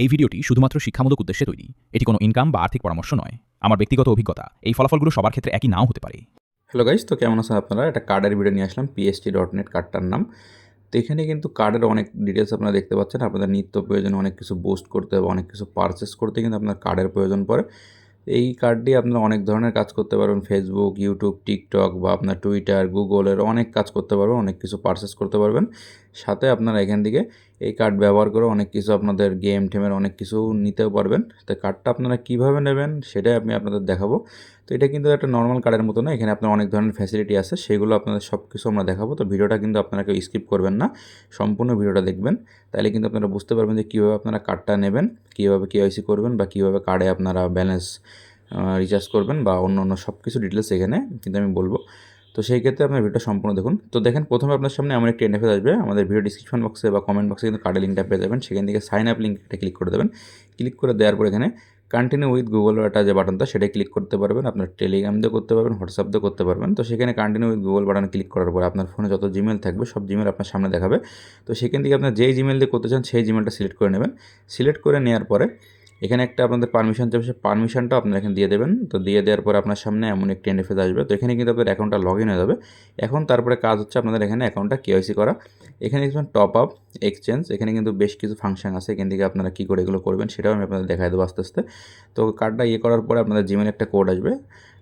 এই ভিডিওটি শুধুমাত্র শিক্ষামূলক উদ্দেশ্যে তৈরি। এটি কোনো ইনকাম বা আর্থিক পরামর্শ নয়। আমার ব্যক্তিগত অভিজ্ঞতা, এই ফলাফলগুলো সবার ক্ষেত্রে একই নাও হতে পারে। হ্যালো গাইস, তো কেমন আছেন আপনারা? একটা কার্ডের ভিডিও নিয়ে আসলাম, PST.net কার্ডটার নাম। তো এখানে কিন্তু কার্ডের অনেক ডিটেলস আপনারা দেখতে পাচ্ছেন। আপনাদের নিত্য প্রয়োজনে অনেক কিছু বুস্ট করতে বা অনেক কিছু পারচেস করতে কিন্তু আপনার কার্ডের প্রয়োজন পড়ে। এই কার্ড দিয়ে আপনারা অনেক ধরনের কাজ করতে পারবেন। ফেসবুক, ইউটিউব, টিকটক বা আপনার টুইটার, গুগলের অনেক কাজ করতে পারবেন, অনেক কিছু পারচেস করতে পারবেন। সাথে আপনারা এখান থেকে এই কার্ড ব্যবহার করে অনেক কিছু আপনাদের গেম-টেমের অনেক কিছু নিতেও পারবেন। তো কার্ডটা আপনারা কীভাবে নেবেন সেটাই আমি আপনাদের দেখাবো। তো এটা কিন্তু একটা নর্মাল কার্ডের মতো না, এখানে আপনার অনেক ধরনের ফ্যাসিলিটি আছে, সেগুলো আপনাদের সব কিছু আমরা দেখাবো। তো ভিডিওটা কিন্তু আপনারা কেউ স্কিপ করবেন না, সম্পূর্ণ ভিডিওটা দেখবেন। তাহলে কিন্তু আপনারা বুঝতে পারবেন যে কীভাবে আপনারা কার্ডটা নেবেন, কীভাবে KYC করবেন বা কীভাবে কার্ডে আপনারা ব্যালেন্স রিচার্জ করবেন বা অন্য সব কিছু ডিটেলস এখানে কিন্তু আমি বলবো। তো সেই ক্ষেত্রে আপনার ভিডিওটা সম্পূর্ণ দেখুন। তো দেখেন, প্রথমে আপনার সামনে এমন একটি ইন্টারফেস আসবে। আমাদের ভিডিও ডিসক্রিপশন বক্সে বা কমেন্ট বক্সে কিন্তু কার্ডের লিঙ্কটা পেয়ে যাবেন। সেখান থেকে সাইন আপ লিঙ্কটা ক্লিক করে দেবেন। ক্লিক করে দেওয়ার পর এখানে কন্টিনিউ উইথ গুগল একটা যে বাটনটা, সেটা ক্লিক করতে পারবেন। আপনার টেলিগ্রাম দিয়ে করতে পারবেন, হোয়াটসঅ্যাপ দিয়ে করতে পারবেন। তো সেখানে কন্টিনিউ উইথ গুগল বাটনে ক্লিক করার পর আপনার ফোনে যত জিমেল থাকবে সব জিমেল আপনার সামনে দেখাবে। তো সেখান থেকে আপনার যেই জিমেল দিয়ে করতে চান সেই জিমেলটা সিলেক্ট করে নেবেন। সিলেক্ট করে নেওয়ার পরে এখানে একটা আপনাদের পারমিশন চাইবে, সেই পারমিশনটা আপনারা এখানে দিয়ে দেবেন। তো দিয়ে দেওয়ার পর আপনার সামনে এমন একটি ইন্টারফেস আসবে। তো এখানে কিন্তু আপনাদের অ্যাকাউন্টটা লগ ইন হয়ে যাবে। এখন তারপরে কাজ হচ্ছে আপনাদের এখানে অ্যাকাউন্টটা KYC করা। এখানে দেখবেন টপ আপ, এক্সচেঞ্জ, এখানে কিন্তু বেশ কিছু ফাংশন আছে। এখান থেকে আপনারা কী করে এগুলো করবেন সেটাও আমি আপনাদের দেখাই দেবো আস্তে আস্তে। তো কার্ডটা করার পরে আপনাদের জিমেলে একটা কোড আসবে।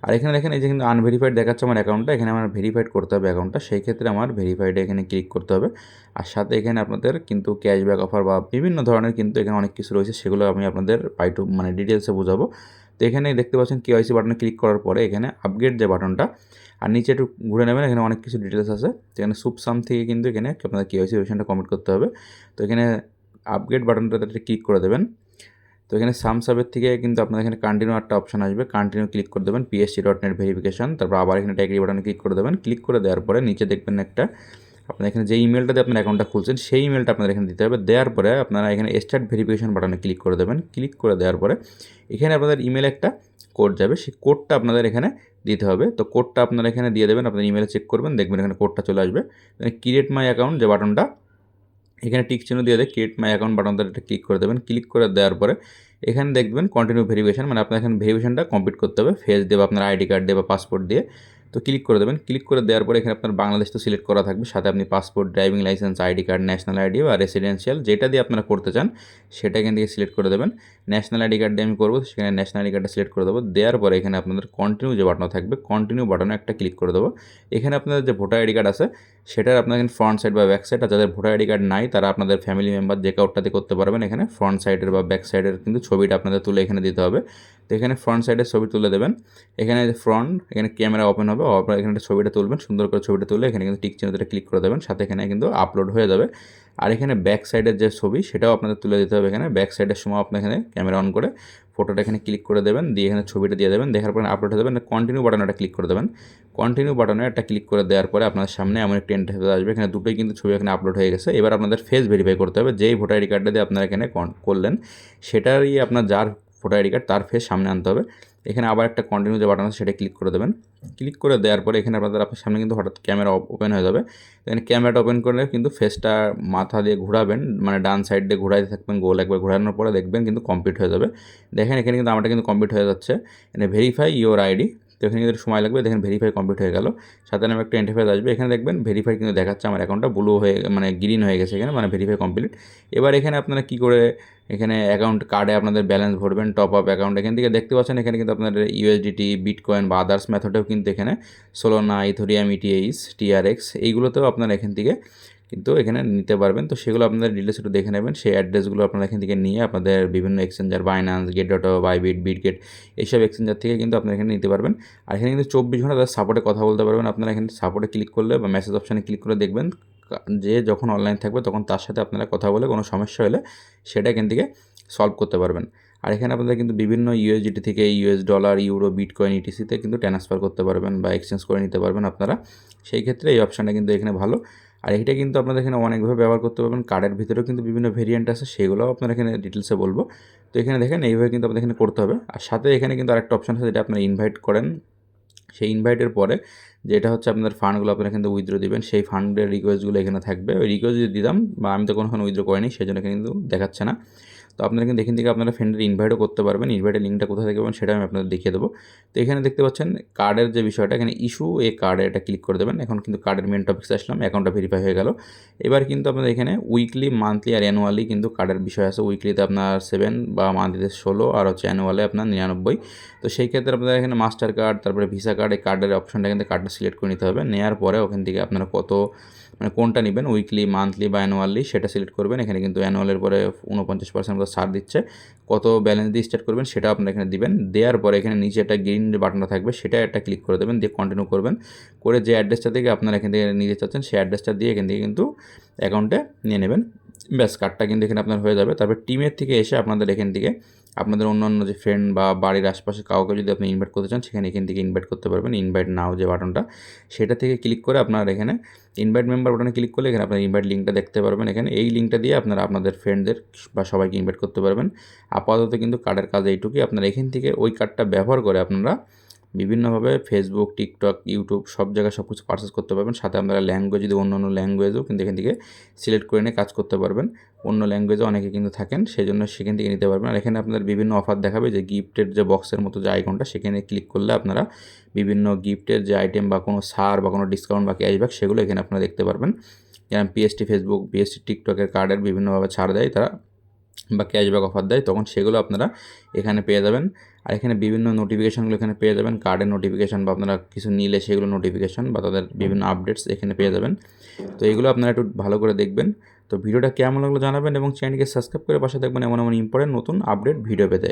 আর এখানে দেখেন, এই যে কিন্তু আনভেরিফাইড দেখাচ্ছে আমার অ্যাকাউন্টটা, এখানে আমার ভেরিফাইড করতে হবে অ্যাকাউন্টটা। সেই ক্ষেত্রে আমার ভেরিফাইডে এখানে ক্লিক করতে হবে। আর সাথে এখানে আপনাদের কিন্তু ক্যাশব্যাক অফার বা বিভিন্ন ধরনের কিন্তু এখানে অনেক কিছু রয়েছে, সেগুলো আমি আপনাদের মানে ডিটেলসে বোঝাবো। তো এখানে দেখতে পাচ্ছেন KYC বাটনে ক্লিক করার পরে এখানে আপগ্রেড যে বাটনটা, আর নিচে একটু ঘুরে নেবেন, এখানে অনেক কিছু ডিটেলস আছে। এখানে সুপসাম থেকে কিন্তু এখানে আপনাদের KYC ভেরিফিকেশনটা কমপ্লিট করতে হবে। তো এখানে আপগ্রেড বাটনটাতে ক্লিক করে দেবেন। তো এখানে সাবের থেকে কিন্তু আপনার এখানে কন্টিনিউ একটা অপশন আসবে, কন্টিনিউ ক্লিক করে দেবেন, PST.net ভেরিফিকেশন। তারপর আবার এখানে ট্যাগরি বাটনে ক্লিক করে দেবেন। ক্লিক করে দেওয়ার পরে নিচে দেখবেন একটা, আপনার এখানে যে ইমেলটা দিয়ে আপনার অ্যাকাউন্টটা খুলছেন সেই ইমেলটা আপনাদের এখানে দিতে হবে। দেওয়ার পরে আপনারা এখানে স্টার্ট ভেরিফিকেশন বাটনে ক্লিক করে দেবেন। ক্লিক করে দেওয়ার পরে এখানে আপনাদের ইমেলে একটা কোড যাবে, সেই কোডটা আপনাদের এখানে দিতে হবে। তো কোডটা আপনারা এখানে দিয়ে দেবেন, আপনার ইমেলে চেক করবেন, দেখবেন এখানে কোডটা চলে আসবে। ক্রিয়েট মাই অ্যাকাউন্ট যে বাটনটা, এখানে টিক চিহ্ন দিয়ে ক্রিয়েট মাই অ্যাকাউন্ট বাটনটা এটা ক্লিক করে দেবেন। ক্লিক করে দেওয়ার পরে এখানে দেখবেন কন্টিনিউ ভেরিফিকেশন, মানে আপনার এখানে ভেরিফিকেশনটা কমপ্লিট করতে হবে ফেস দিয়ে বা আপনার আইডি কার্ড দিয়ে বা পাসপোর্ট দিয়ে। তো ক্লিক করে দেবেন। ক্লিক করে দেওয়ার পরে এখানে আপনার বাংলাদেশ তো সিলেক্ট করা থাকবে, সাথে আপনি passport, driving licence, ID card, national ID বা রেসিডেন্সিয়াল যেটা দিয়ে আপনারা করতে চান সেটা এখান থেকে সিলেক্ট করে দেবেন। ন্যাশনাল আইডি কার্ড দিয়ে আমি করবো, সেখানে ন্যাশনাল আইডি কার্ডটা সিলেক্ট করে দেবো। দেওয়ার পরে এখানে আপনাদের কন্টিনিউ যে বাটন থাকবে, কন্টিনিউ বাটনে একটা ক্লিক করে দেবো। এখানে আপনাদের যে ভোটার আইডি কার্ড আছে সেটার আপনার এখানে ফ্রন্ট সাইড বা ব্যাক সাইড, আর যাদের ভোটার আইডি কার্ড নাই তারা আপনাদের ফ্যামিলি মেম্বার যে কাউটাতে করতে পারবেন। এখানে ফ্রন্ট সাইডের বা ব্যাক সাইডের কিন্তু ছবিটা আপনাদের তুলে এখানে দিতে হবে। তো এখানে ফ্রন্ট সাইডের ছবি তুলে দেবেন। এখানে ফ্রন্ট, এখানে ক্যামেরা ওপেন হবে, এখানে ছবিটা তুলবেন, সুন্দর করে ছবিটা তুলে এখানে কিন্তু টিক চিহ্নটা ক্লিক করে দেবেন, সাথে এখানে কিন্তু আপলোড হয়ে যাবে। আর এখানে ব্যাক সাইডের যে ছবি সেটাও আপনাদের তুলে দিতে হবে। এখানে ব্যাক সাইডের সময় আপনার এখানে ক্যামেরা অন করে ফটোটা এখানে ক্লিক করে দেবেন, দিয়ে এখানে ছবিটা দিয়ে দেবেন। দেখার পরে আপলোড হয়ে যাবেন, কন্টিনিউ বাটনে একটা ক্লিক করে দেবেন। কন্টিনিউ বাটনে একটা ক্লিক করে দেওয়ার পরে আপনার সামনে এমন একটা ইন্টারফেস আসবে, এখানে দুটোই কিন্তু ছবি এখানে আপলোড হয়ে গেছে। এবার আপনাদের ফেস ভেরিফাই করতে হবে, যেই ভোটার আইডি কার্ডটা দিয়ে আপনারা এখানে করলেন সেটারই আপনার যার ভোটার আইডি কার্ড তার ফেস সামনে আনতে হবে। এখানে আবার একটা কন্টিনিউ যে বাটন আছে সেটা ক্লিক করে দেবেন। ক্লিক করে দেওয়ার পরে এখানে আপনার সামনে কিন্তু হঠাৎ ক্যামেরা ওপেন হয়ে যাবে। এখানে ক্যামেরাটা ওপেন করলে কিন্তু ফেসটা মাথা দিয়ে ঘোরাবেন, মানে ডান সাইড দিয়ে ঘোরাইতে থাকবেন, গোল একবার ঘোরানোর পরে দেখবেন কিন্তু কমপ্লিট হয়ে যাবে। দেখেন এখানে কিন্তু আমারটা কিন্তু কমপ্লিট হয়ে যাচ্ছে। এখানে ভেরিফাই ইওর আইডি, তো এখানে কিন্তু সময় লাগবে। দেখেন ভেরিফাই কমপ্লিট হয়ে গেল, সাথে আমি একটা ইন্টারফেস আসবে। এখানে দেখবেন ভেরিফাই কিন্তু দেখাচ্ছে, আমার অ্যাকাউন্টটা ব্লু হয়ে মানে গ্রিন হয়ে গেছে এখানে, মানে ভেরিফাই কমপ্লিট। এবার এখানে আপনারা কী করে এখানে অ্যাকাউন্ট কার্ডে আপনাদের ব্যালেন্স ভরবেন, টপ আপ অ্যাকাউন্ট এখান থেকে দেখতে পাচ্ছেন। এখানে কিন্তু আপনাদের USDT, বিটকয়েন বা আদার্স মেথডেও কিন্তু এখানে সোলোনা, ইথোরিয়াম, ETH, TRX এইগুলোতেও আপনারা এখান থেকে কিন্তু এখানে নিতে পারবেন। তো সেগুলো আপনাদের ডিটেলস একটু দেখে নেবেন। সেই অ্যাড্রেসগুলো আপনারা এখান থেকে নিয়ে আপনাদের বিভিন্ন এক্সচেঞ্জার, বাইন্যান্স, গেট.io, বাইবিট, বিটগেট এইসব এক্সচেঞ্জার থেকে কিন্তু আপনারা এখানে নিতে পারবেন। আর এখানে কিন্তু 24 ঘন্টা তাদের সাপোর্টে কথা বলতে পারবেন। আপনারা এখানে সাপোর্টে ক্লিক করলে বা মেসেজ অপশানে ক্লিক করে দেখবেন যে যখন অনলাইন থাকবে তখন তার সাথে আপনারা কথা বলে কোনো সমস্যা হলে সেটা এখান থেকে সলভ করতে পারবেন। আর এখানে আপনাদের কিন্তু বিভিন্ন USDT থেকে US ডলার, ইউরো, বিটকয়েন, ETCতে কিন্তু ট্রান্সফার করতে পারবেন বা এক্সচেঞ্জ করে নিতে পারবেন আপনারা। সেই ক্ষেত্রে এই অপশানটা কিন্তু এখানে ভালো। আর এইটা কিন্তু আপনাদের এখানে অনেকভাবে ব্যবহার করতে পারবেন। কার্ডের ভিতরেও কিন্তু বিভিন্ন ভেরিয়েন্ট আছে, সেগুলোও আপনারা এখানে ডিটেলসে বলবো। তো এখানে দেখেন এইভাবে কিন্তু আপনাদের এখানে করতে হবে। আর সাথে এখানে কিন্তু আরেকটা অপশান আছে, যেটা আপনারা ইনভাইট করেন। সেই ইনভাইটের পরে যেটা হচ্ছে আপনাদের ফান্ডগুলো আপনারা কিন্তু উইথড্র দিবেন, সেই ফান্ডের রিকোয়েস্টগুলো এখানে থাকবে। ওই রিকোয়েস্ট যদি দিতাম, বা আমি তো কোনোখানে উইথড্র করিনি, সেই জন্য কিন্তু দেখাচ্ছে না। তো তো আপনারা কিন্তু এখান থেকে আপনারা ফ্রেন্ডের ইনভাইটও করতে পারবেন। ইনভাইটের লিঙ্কটা কোথা থেকে পাবেন সেটা আমি আপনাদের দেখিয়ে দেবো। তো এখানে দেখতে পাচ্ছেন কার্ডের যে বিষয়টা, এখানে ইস্যু এ কার্ডে এটা ক্লিক করে দেবেন। এখন কিন্তু কার্ডের মেন টপিক্সে আসলাম, অ্যাকাউন্টটা ভেরিফাই হয়ে গেল। এবার কিন্তু আপনাদের এখানে উইকলি, মান্থলি আর অ্যানুয়ালি কিন্তু কার্ডের বিষয় আছে। উইকলিতে আপনার 7 বা মান্থলিতে 16 আর হচ্ছে অ্যানুয়ালে আপনার 99। তো সেই ক্ষেত্রে আপনাদের এখানে মাস্টার কার্ড, তারপরে ভিসা কার্ড, এই কার্ডের অপশনটা কিন্তু কার্ডটা সিলেক্ট করে নিতে হবে। নেওয়ার পরে ওখান থেকে আপনারা কোনটা নেবেন, উইকলি, মান্থলি বা অ্যানুয়ালি, সেটা সিলেক্ট করবেন। এখানে কিন্তু অ্যানুয়ালের পরে 49% মতো ছাড় দিচ্ছে। কত ব্যালেন্স দিয়ে স্টার্ট করবেন সেটা আপনারা এখানে দিবেন। দেওয়ার পরে এখানে নিচে একটা গ্রিন যে বাটনটা থাকবে সেটা একটা ক্লিক করে দেবেন, দিয়ে কন্টিনিউ করবেন। করে যে অ্যাড্রেসটা থেকে আপনারা এখান থেকে নিতে চাচ্ছেন সেই অ্যাড্রেসটা দিয়ে এখান থেকে কিন্তু অ্যাকাউন্টে নিয়ে নেবেন। ব্যাস, কার্ডটা কিন্তু এখানে আপনার হয়ে যাবে। তারপর টিমের থেকে এসে আপনাদের এখান থেকে আপনাদের অন্যান্য যে ফ্রেন্ড বা বাড়ির আশপাশে কাউকে যদি আপনি ইনভাইট করতে চান, সেখানে এখান থেকে ইনভাইট করতে পারবেন। ইনভাইট নাও যে বাটনটা, সেটা থেকে ক্লিক করে আপনার এখানে ইনভাইট মেম্বার বাটনে ক্লিক করলে এখানে আপনার ইনভাইট লিঙ্কটা দেখতে পারবেন। এখানে এই লিঙ্কটা দিয়ে আপনারা আপনাদের ফ্রেন্ডদের বা সবাইকে ইনভাইট করতে পারবেন। আপাতত কিন্তু কার্ডের কাজ এইটুকুই। আপনারা এখান থেকে ওই কার্ডটা ব্যবহার করে আপনারা বিভিন্নভাবে ফেসবুক, টিকটক, ইউটিউব সব জায়গায় সব কিছু পারচেস করতে পারবেন। সাথে আপনারা ল্যাঙ্গুয়েজ, যদি অন্য ল্যাঙ্গুয়েজও কিন্তু এখান থেকে সিলেক্ট করে নিয়ে কাজ করতে পারবেন। অন্য ল্যাঙ্গুয়েজে অনেকে কিন্তু থাকেন, সেই জন্য সেখান থেকে নিতে পারবেন। আর এখানে আপনাদের বিভিন্ন অফার দেখাবে, যে গিফটের যে বক্সের মতো যে আইকনটা, সেখানে ক্লিক করলে আপনারা বিভিন্ন গিফটের যে আইটেম বা কোনো ছাড় বা কোনো ডিসকাউন্ট বা ক্যাশব্যাক, সেগুলো এখানে আপনারা দেখতে পারবেন। যেমন পিএসটি ফেসবুক, পিএসটি টিকটকের কার্ডের বিভিন্নভাবে ছাড় দেয় তারা বা ক্যাশব্যাক অফার দেয়, তখন সেগুলো আপনারা এখানে পেয়ে যাবেন। আর এখানে বিভিন্ন নোটিফিকেশানগুলো এখানে পেয়ে যাবেন, কার্ডের নোটিফিকেশান বা আপনারা কিছু নিলে সেগুলো নোটিফিকেশান বা তাদের বিভিন্ন আপডেটস এখানে পেয়ে যাবেন। তো এগুলো আপনারা একটু ভালো করে দেখবেন। তো ভিডিওটা কেমন লাগলো জানাবেন এবং চ্যানেলকে সাবস্ক্রাইব করে পাশে থাকবেন এমন ইম্পর্টেন্ট নতুন আপডেট ভিডিও পেতে।